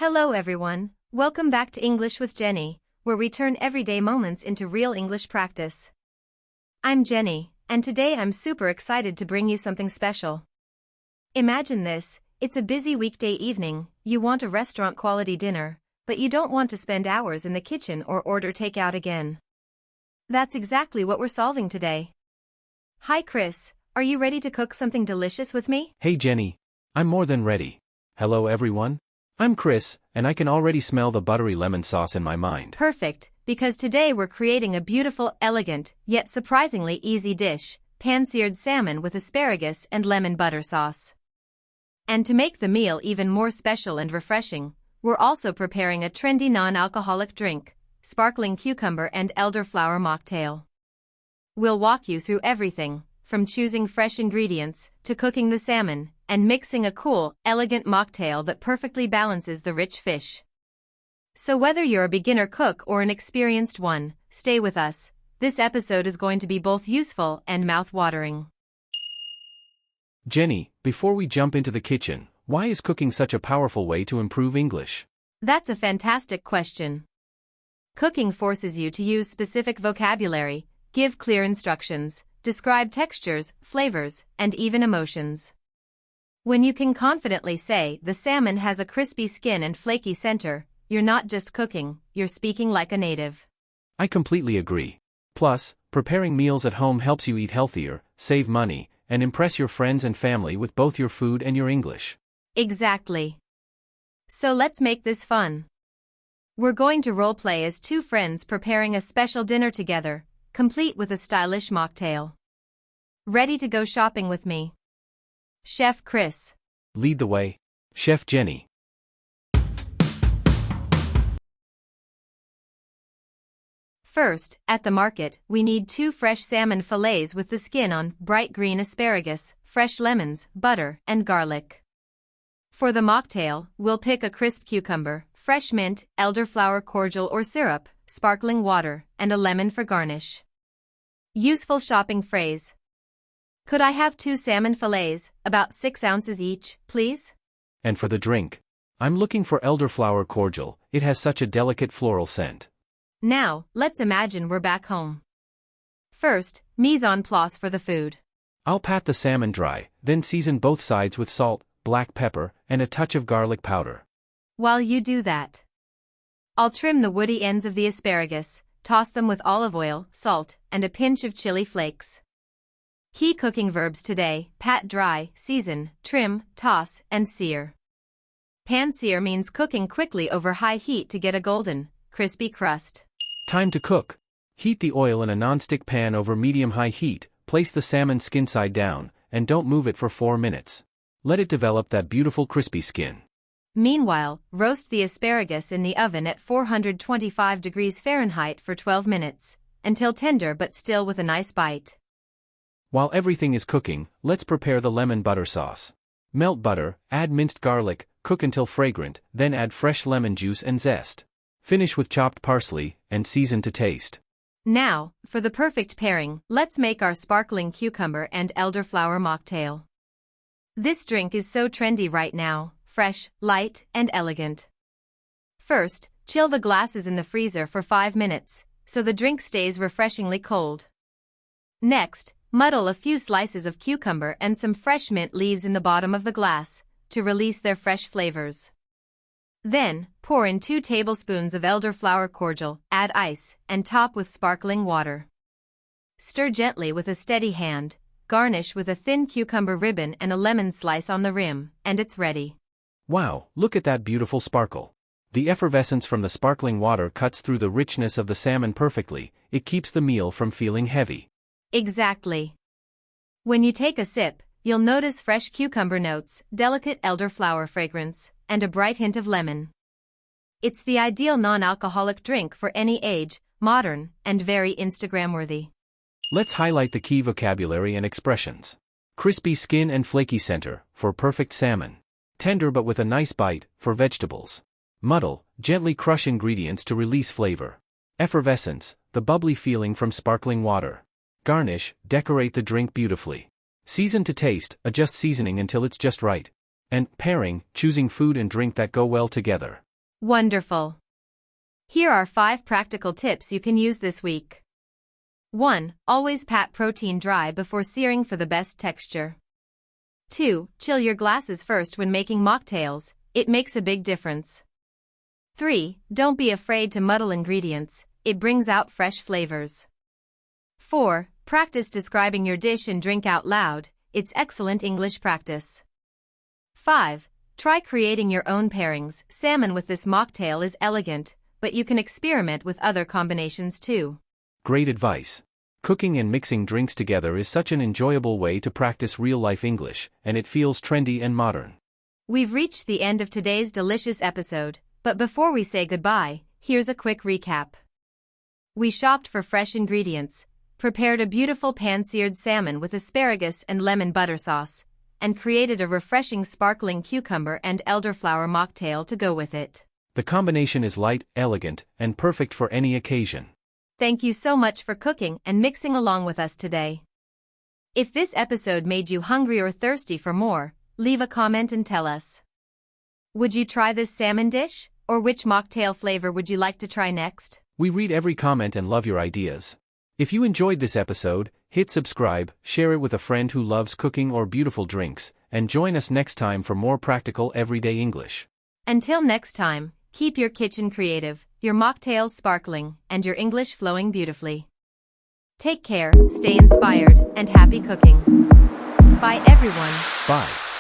Hello everyone, welcome back to English with Jenny, where we turn everyday moments into real English practice. I'm Jenny, and today I'm super excited to bring you something special. Imagine this, it's a busy weekday evening, you want a restaurant-quality dinner, but you don't want to spend hours in the kitchen or order takeout again. That's exactly what we're solving today. Hi Chris, are you ready to cook something delicious with me? Hey Jenny, I'm more than ready. Hello everyone. I'm Chris, and I can already smell the buttery lemon sauce in my mind. Perfect, because today we're creating a beautiful, elegant, yet surprisingly easy dish, pan-seared salmon with asparagus and lemon butter sauce. And to make the meal even more special and refreshing, we're also preparing a trendy non-alcoholic drink, sparkling cucumber and elderflower mocktail. We'll walk you through everything, from choosing fresh ingredients, to cooking the salmon, and mixing a cool, elegant mocktail that perfectly balances the rich fish. So whether you're a beginner cook or an experienced one, stay with us. This episode is going to be both useful and mouth-watering. Jenny, before we jump into the kitchen, why is cooking such a powerful way to improve English? That's a fantastic question. Cooking forces you to use specific vocabulary, give clear instructions, describe textures, flavors, and even emotions. When you can confidently say the salmon has a crispy skin and flaky center, you're not just cooking, you're speaking like a native. I completely agree. Plus, preparing meals at home helps you eat healthier, save money, and impress your friends and family with both your food and your English. Exactly. So let's make this fun. We're going to role-play as two friends preparing a special dinner together, complete with a stylish mocktail. Ready to go shopping with me? Chef Chris. Lead the way. Chef Jenny. First, at the market, we need 2 fresh salmon fillets with the skin on, bright green asparagus, fresh lemons, butter, and garlic. For the mocktail, we'll pick a crisp cucumber, fresh mint, elderflower cordial or syrup, sparkling water, and a lemon for garnish. Useful shopping phrase. Could I have 2 salmon fillets, about 6 ounces each, please? And for the drink, I'm looking for elderflower cordial, it has such a delicate floral scent. Now, let's imagine we're back home. First, mise en place for the food. I'll pat the salmon dry, then season both sides with salt, black pepper, and a touch of garlic powder. While you do that, I'll trim the woody ends of the asparagus, toss them with olive oil, salt, and a pinch of chili flakes. Key cooking verbs today: pat dry, season, trim, toss, and sear. Pan-sear means cooking quickly over high heat to get a golden, crispy crust. Time to cook. Heat the oil in a non-stick pan over medium-high heat, place the salmon skin side down, and don't move it for 4 minutes. Let it develop that beautiful crispy skin. Meanwhile, roast the asparagus in the oven at 425 degrees Fahrenheit for 12 minutes, until tender but still with a nice bite. While everything is cooking, let's prepare the lemon butter sauce. Melt butter, add minced garlic, cook until fragrant, then add fresh lemon juice and zest. Finish with chopped parsley, and season to taste. Now, for the perfect pairing, let's make our sparkling cucumber and elderflower mocktail. This drink is so trendy right now, fresh, light, and elegant. First, chill the glasses in the freezer for 5 minutes, so the drink stays refreshingly cold. Next, muddle a few slices of cucumber and some fresh mint leaves in the bottom of the glass, to release their fresh flavors. Then, pour in 2 tablespoons of elderflower cordial, add ice, and top with sparkling water. Stir gently with a steady hand, garnish with a thin cucumber ribbon and a lemon slice on the rim, and it's ready. Wow, look at that beautiful sparkle. The effervescence from the sparkling water cuts through the richness of the salmon perfectly, it keeps the meal from feeling heavy. Exactly. When you take a sip, you'll notice fresh cucumber notes, delicate elderflower fragrance, and a bright hint of lemon. It's the ideal non-alcoholic drink for any age, modern, and very Instagram-worthy. Let's highlight the key vocabulary and expressions. Crispy skin and flaky center, for perfect salmon. Tender but with a nice bite, for vegetables. Muddle, gently crush ingredients to release flavor. Effervescence, the bubbly feeling from sparkling water. Garnish, decorate the drink beautifully. Season to taste, adjust seasoning until it's just right. And pairing, choosing food and drink that go well together. Wonderful! Here are 5 practical tips you can use this week. 1. Always pat protein dry before searing for the best texture. 2. Chill your glasses first when making mocktails, it makes a big difference. 3. Don't be afraid to muddle ingredients, it brings out fresh flavors. 4. Practice describing your dish and drink out loud, it's excellent English practice. 5. Try creating your own pairings. Salmon with this mocktail is elegant, but you can experiment with other combinations too. Great advice. Cooking and mixing drinks together is such an enjoyable way to practice real-life English, and it feels trendy and modern. We've reached the end of today's delicious episode, but before we say goodbye, here's a quick recap. We shopped for fresh ingredients, prepared a beautiful pan-seared salmon with asparagus and lemon butter sauce, and created a refreshing sparkling cucumber and elderflower mocktail to go with it. The combination is light, elegant, and perfect for any occasion. Thank you so much for cooking and mixing along with us today. If this episode made you hungry or thirsty for more, leave a comment and tell us. Would you try this salmon dish, or which mocktail flavor would you like to try next? We read every comment and love your ideas. If you enjoyed this episode, hit subscribe, share it with a friend who loves cooking or beautiful drinks, and join us next time for more practical everyday English. Until next time, keep your kitchen creative, your mocktails sparkling, and your English flowing beautifully. Take care, stay inspired, and happy cooking. Bye everyone. Bye.